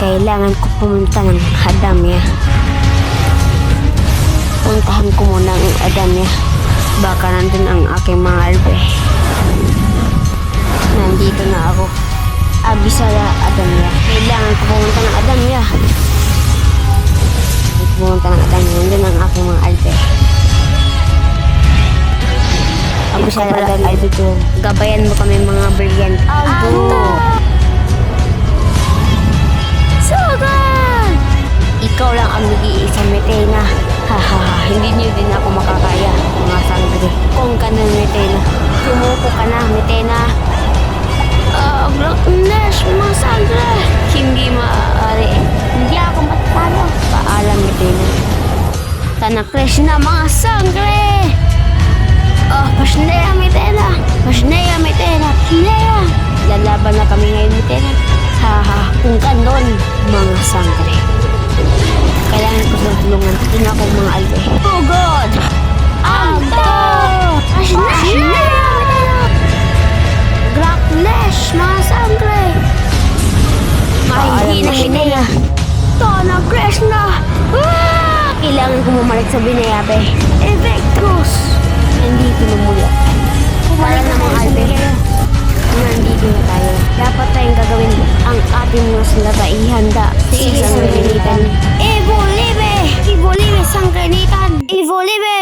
Kailangan ko pumunta ng Adamya. Puntahan ko muna ang Adamya. Baka nandun ang aking mga albe. Nandito na ako. Abisaya Adamya. Kailangan ko pumunta ng Adamya. Pumunta ng Adamya. Nandun ang aking mga albe. Abisaya Adamya. Gabayan mo kami mga brilliant. Sugod! Ikaw lang ang nag-iisang Metena. Hahaha, hindi niyo din ako makakaya, mga sangre. Kung ganun, Metena. Sumuko ka na, Metena. Blackness, mga sangre. Hindi maaari. Hindi ako matatalo. Paalam, Metena. Tanakles na, mga sangre! Pasneya, Metena. Pasneya, Metena. Pasneya. Lalaban na kami ngayon, Metena. Haha, kung ganun, mga sangre. Kailangan ko ng tulungan. Tingnan ako mga albe. Oh God! Agto! Pasneya! Blackness, mga sangre. Mahihina, Metena. Tanakles na! Kailangan ko bumalik sa Binayabe. Evictus! Nandito na muli. Para na mga albe. Nandito na tayo. Dapat tayong gagawin ang ating mga sandata ihanda sa isang sanggunitan. Evo Libe! Evo Libe, sanggunitan! Evo Libe!